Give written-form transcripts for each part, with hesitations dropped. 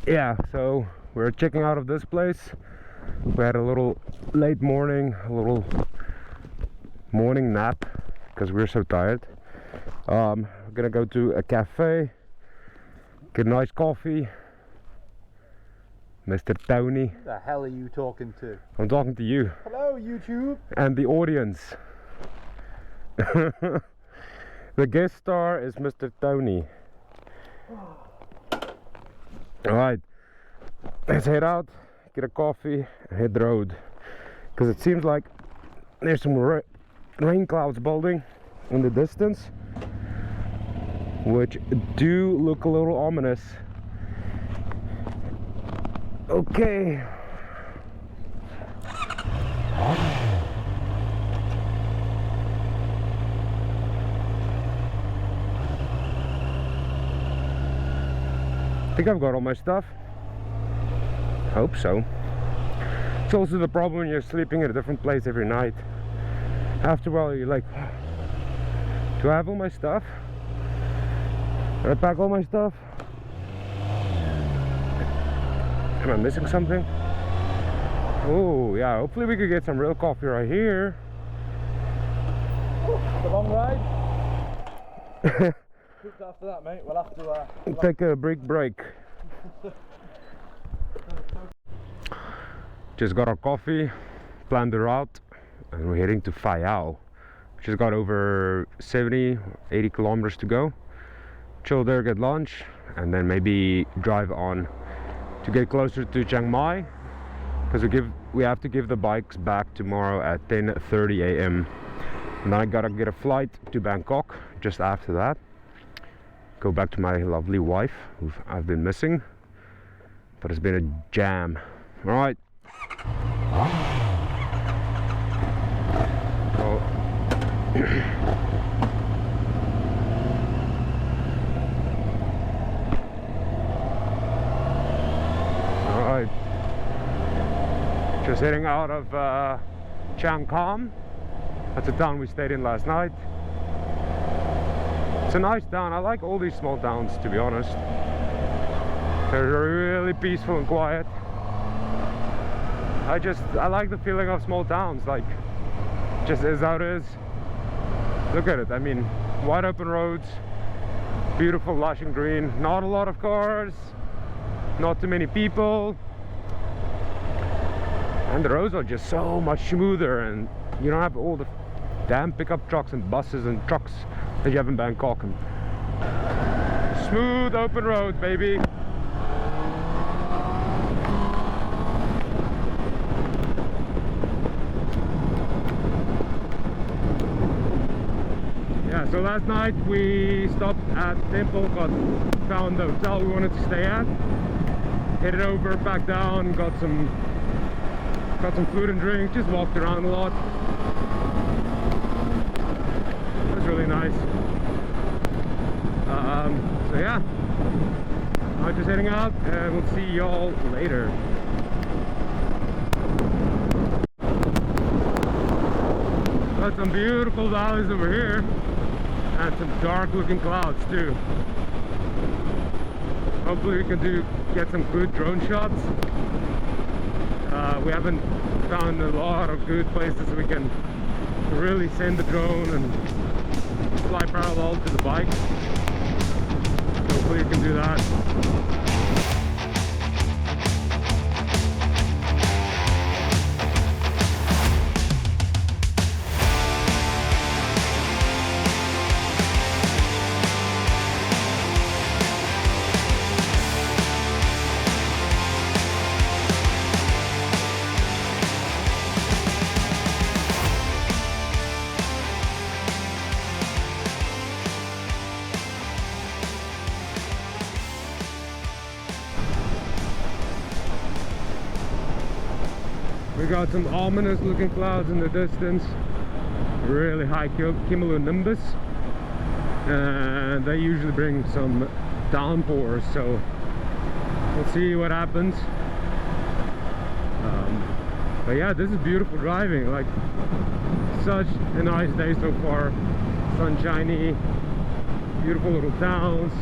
yeah, so we're checking out of this place. We had a little late morning, a little morning nap because we're so tired. We're gonna go to a cafe, get a nice coffee. Mr. Tony. Who the hell are you talking to? I'm talking to you. Hello, YouTube. And the audience. The guest star is Mr. Tony. Alright, let's head out, get a coffee, and hit the road. Because it seems like there's some rain clouds building in the distance, which do look a little ominous. Okay. I think I've got all my stuff. Hope so. It's also the problem when you're sleeping in a different place every night. After a while you're like, do I have all my stuff? Did I pack all my stuff? Am I missing something? Oh yeah, hopefully we could get some real coffee right here. It's a long ride. After that, mate, we'll have to take a break. Just got our coffee, planned the route, and we're heading to Phai Yau. Just got over 70-80 kilometers to go. Chill there, get lunch, and then maybe drive on to get closer to Chiang Mai, because we have to give the bikes back tomorrow at 10:30 a.m. and then I gotta get a flight to Bangkok just after that. Go back to my lovely wife, who I've been missing, but it's been a jam. All right. Just heading out of Chiang Kham. That's the town we stayed in last night. It's a nice town. I like all these small towns, to be honest. They're really peaceful and quiet. I like the feeling of small towns, like just is how it is. Look at it, I mean, wide open roads, beautiful lush and green, not a lot of cars, not too many people. And the roads are just so much smoother, and you don't have all the damn pickup trucks and buses and trucks that you have in Bangkok. And smooth open road, baby. Yeah, so last night we stopped at Temple, found the hotel we wanted to stay at, headed over, back down, got some food and drink, just walked around a lot. It was really nice. So yeah, I'm just heading out and we'll see y'all later. Got some beautiful valleys over here and some dark looking clouds too. Hopefully we can get some good drone shots. We haven't found a lot of good places we can really send the drone and fly parallel to the bike. Hopefully we can do that. We got some ominous looking clouds in the distance, really high cumulonimbus, and they usually bring some downpours, so we'll see what happens. But yeah, this is beautiful driving, like such a nice day so far, sunshiny, beautiful little towns,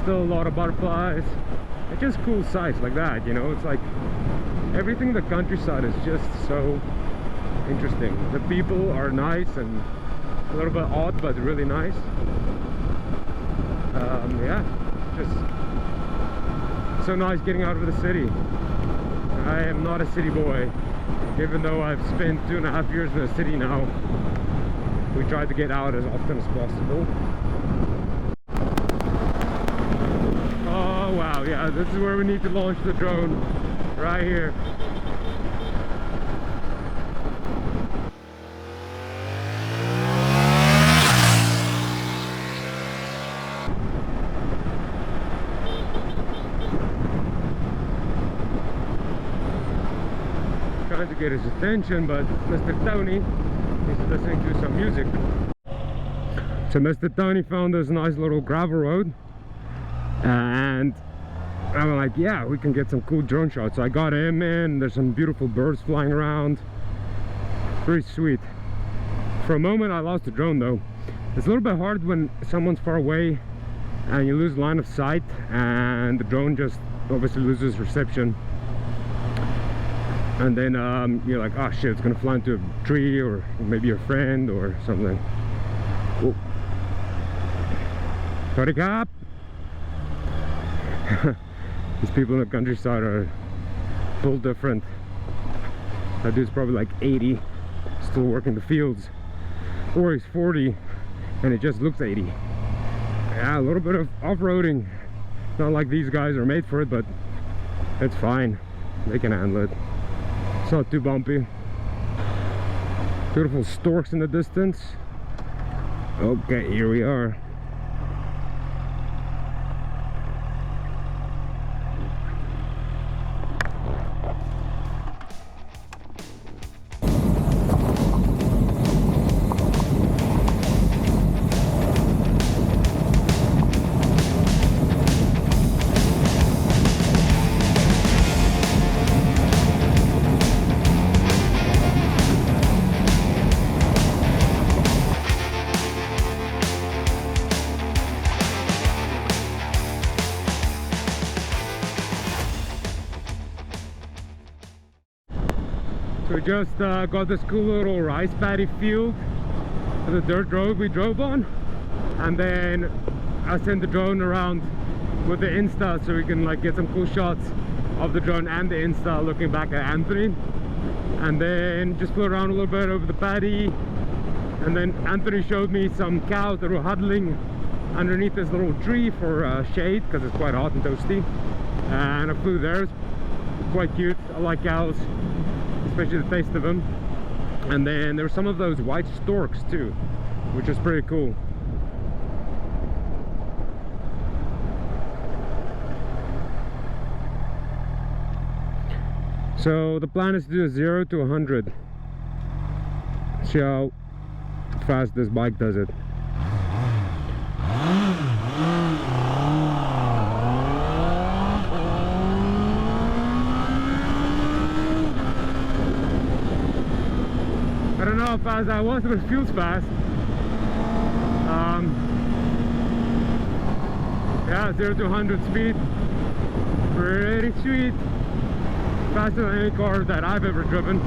still a lot of butterflies. it's just cool sights like that, you know. It's like everything in the countryside is just so interesting. The people are nice and a little bit odd, but really nice. Yeah, just so nice getting out of the city. I am not a city boy, even though I've spent 2.5 years in the city now. We try to get out as often as possible. Oh wow, yeah, this is where we need to launch the drone, right here. Trying to get his attention, but Mr. Tony is listening to some music. So Mr. Tony found this nice little gravel road, and I'm like, yeah, we can get some cool drone shots. So I got him in. There's some beautiful birds flying around. Pretty sweet. For a moment I lost the drone though. It's a little bit hard when someone's far away and you lose line of sight, and the drone just obviously loses reception. And then you're like, oh shit, it's gonna fly into a tree or maybe your friend or something. Oh. Sorry, cap. These people in the countryside are built different. That dude's probably like 80, still working the fields, or he's 40 and it just looks 80. Yeah, a little bit of off-roading. Not like these guys are made for it, but it's fine. They can handle it. It's not too bumpy. Beautiful storks in the distance. Okay, here we are. So we just got this cool little rice paddy field, the dirt road we drove on, and then I sent the drone around with the Insta so we can like get some cool shots of the drone and the Insta looking back at Anthony, and then just flew around a little bit over the paddy, and then Anthony showed me some cows that were huddling underneath this little tree for shade because it's quite hot and toasty, and I flew there. It's quite cute. I like cows, especially the taste of them. And then there were some of those white storks too, which is pretty cool. So the plan is to do a 0 to 100. See how fast this bike does it. I don't know how fast that was, but it feels fast. Yeah, 0 to 100 speed. Pretty sweet. Faster than any car that I've ever driven.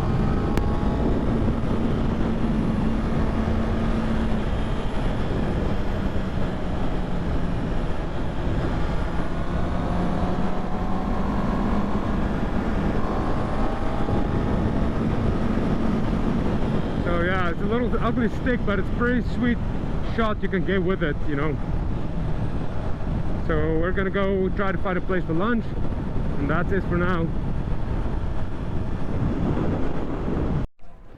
So yeah, it's a little ugly stick, but it's a pretty sweet shot you can get with it, you know. So we're gonna go try to find a place for lunch, and that's it for now.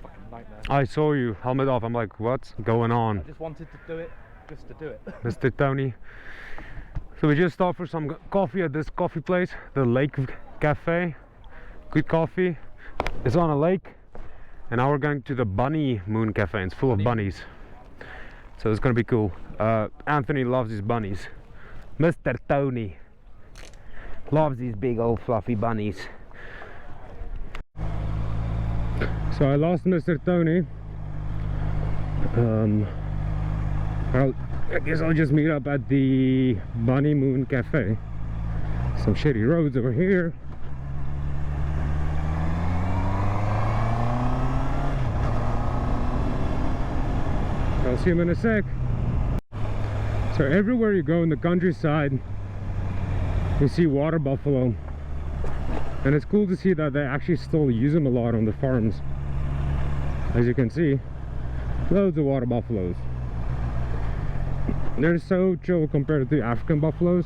Fucking nightmare. I saw you, helmet off. I'm like, what's going on? I just wanted to do it, just to do it. Mr. Tony. So we just stopped for some coffee at this coffee place, the Lake Cafe. Good coffee. It's on a lake. And now we're going to the Bunny Moon Cafe. It's full of bunnies. So it's gonna be cool. Anthony loves his bunnies. Mr. Tony loves these big old fluffy bunnies. So I lost Mr. Tony. I guess I'll just meet up at the Bunny Moon Cafe. Some shitty roads over here. I'll see him in a sec. So everywhere you go in the countryside, you see water buffalo. And it's cool to see that they actually still use them a lot on the farms. As you can see, loads of water buffaloes. They're so chill compared to African buffaloes,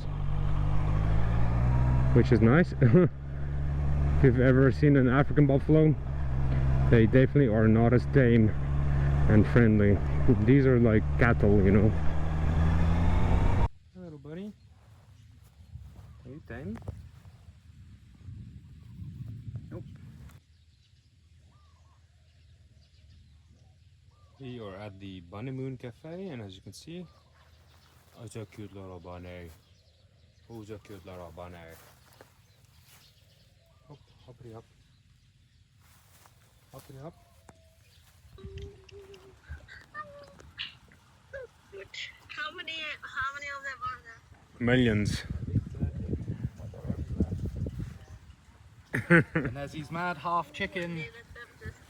which is nice. If you've ever seen an African buffalo, they definitely are not as tame and friendly. These are like cattle, you know. Hello, buddy. Are you tame? Nope. We are at the Bunny Moon Cafe, and as you can see, it's a cute little bunny. Who's a cute little bunny? Hop, hoppity up. Hoppity up. How many of them are there? Millions. And there's these mad half chicken. Okay, let them just...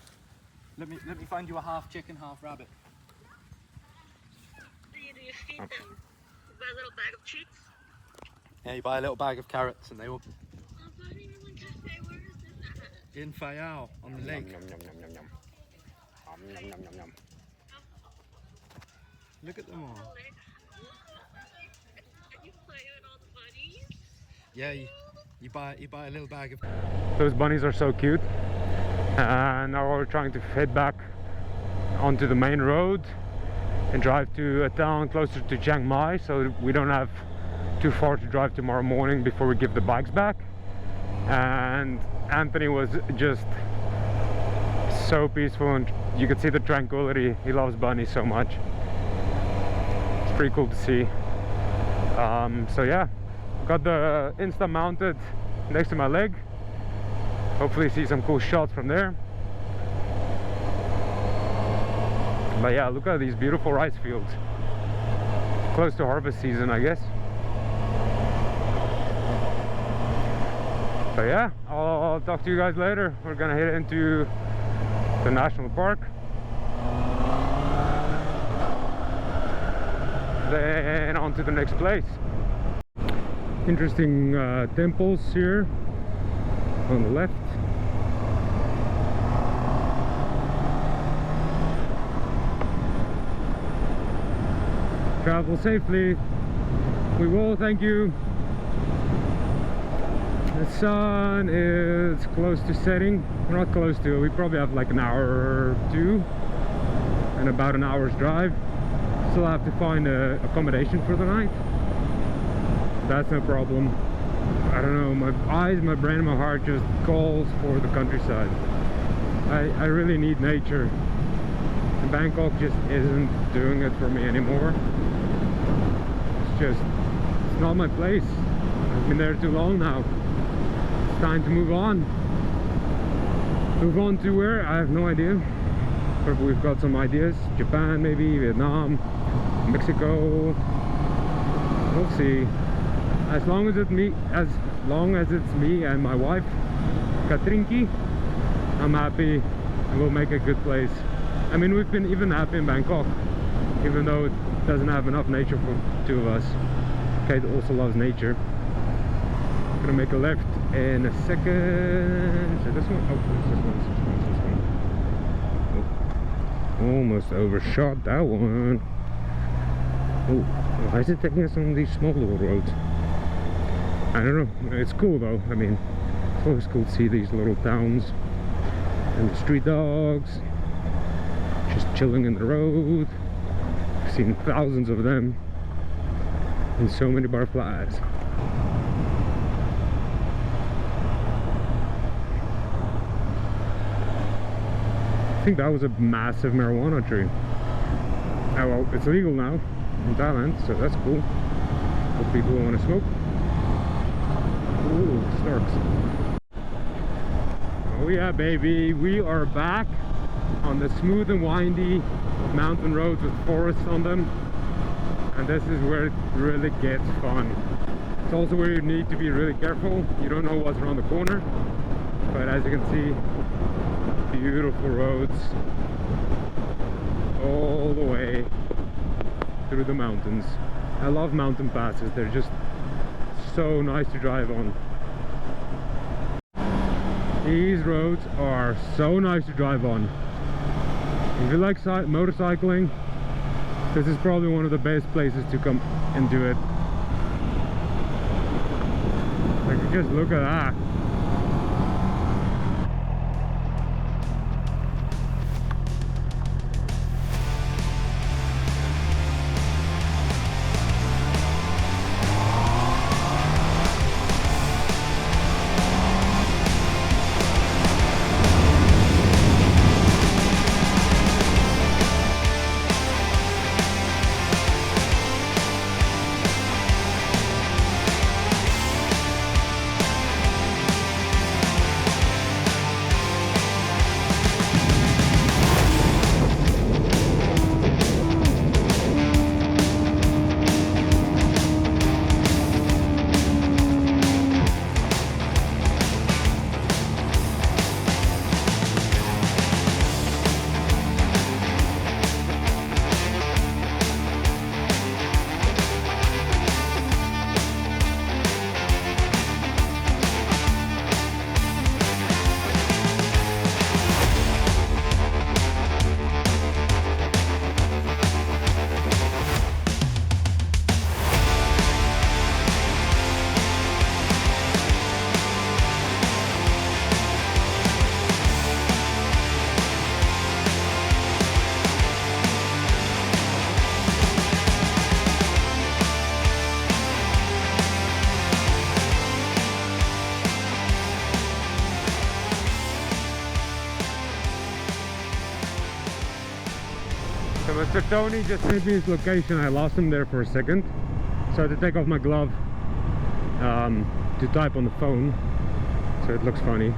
Let me find you a half chicken, half rabbit. Do you feed them? You buy a little bag of treats? Yeah, you buy a little bag of carrots and they will. Oh, Bunny Moon Cafe, where is this at? In Fayao on the lake. Yum, yum, yum, yum, yum. Yum, yum, yum, yum. Look at them all. Can you play with all the bunnies? Yeah, you buy a little bag of. Those bunnies are so cute. Now we're trying to head back onto the main road and drive to a town closer to Chiang Mai, so we don't have too far to drive tomorrow morning before we give the bikes back. And Anthony was just so peaceful, and you could see the tranquility. He loves bunnies so much. It's pretty cool to see. So yeah, got the Insta mounted next to my leg. Hopefully see some cool shots from there. But yeah, look at these beautiful rice fields. Close to harvest season, I guess. But yeah, I'll talk to you guys later. We're gonna head into the national park. Then on to the next place. Interesting temples here on the left. Travel safely. We will, thank you. The sun is close to setting. We're not close to it. We probably have like an hour or two and about an hour's drive. Still have to find accommodation for the night. That's no problem. I don't know, my eyes, my brain, and my heart just calls for the countryside. I really need nature. And Bangkok just isn't doing it for me anymore. It's not my place. I've been there too long now. It's time to move on. Move on to where? I have no idea. But we've got some ideas. Japan maybe, Vietnam, Mexico. We'll see. As long as it's me and my wife, Katrinki, I'm happy, and we'll make a good place. I mean, we've been even happy in Bangkok, even though it doesn't have enough nature for two of us. Kate also loves nature. Gonna make a left in a second. So this one? Oh, this one. Oh, almost overshot that one. Oh, why is it taking us on these small little roads? I don't know. It's cool though. I mean, it's always cool to see these little towns and the street dogs just chilling in the road. I've seen thousands of them and so many butterflies. I think that was a massive marijuana tree. Oh well, it's legal now in Thailand, so that's cool. For people who want to smoke. Ooh, snarks. Oh yeah, baby, we are back on the smooth and windy mountain roads with forests on them. and this is where it really gets fun. It's also where you need to be really careful. You don't know what's around the corner, but as you can see, beautiful roads all the way through the mountains. I love mountain passes, they're just so nice to drive on. These roads are so nice to drive on. If you like motorcycling, this is probably one of the best places to come and do it. Like, just look at that. So Mr. Tony just sent me his location. I lost him there for a second, so I had to take off my glove to type on the phone, so it looks funny.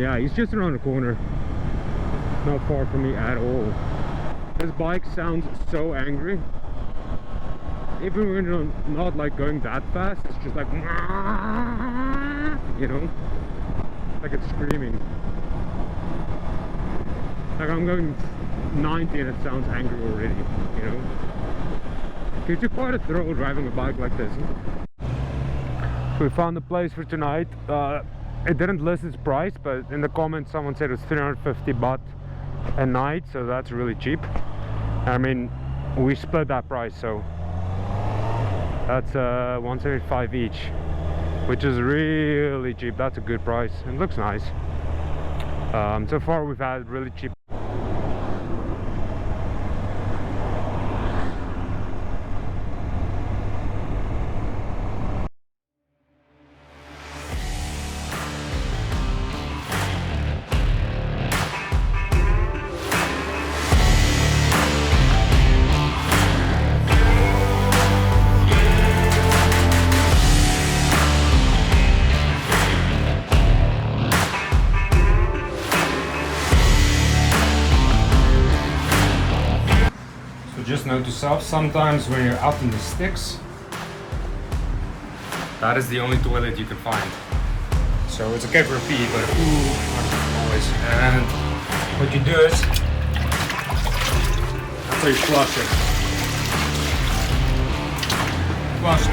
Yeah, he's just around the corner, not far from me at all. This bike sounds so angry. Even when you're not like going that fast, it's just like, you know, like it's screaming. Like I'm going 90 and it sounds angry already, you know. Gives you quite a thrill driving a bike like this. So we found a place for tonight. It didn't list its price, but in the comments someone said it was 350 baht a night, so that's really cheap. I mean, we split that price, so that's 175 each, which is really cheap. That's a good price. It looks nice. So far we've had really cheap. Just note to self, sometimes when you're out in the sticks, that is the only toilet you can find. So it's okay for a pee, but a poo, not always. And what you do is, that's how you flush it. Flush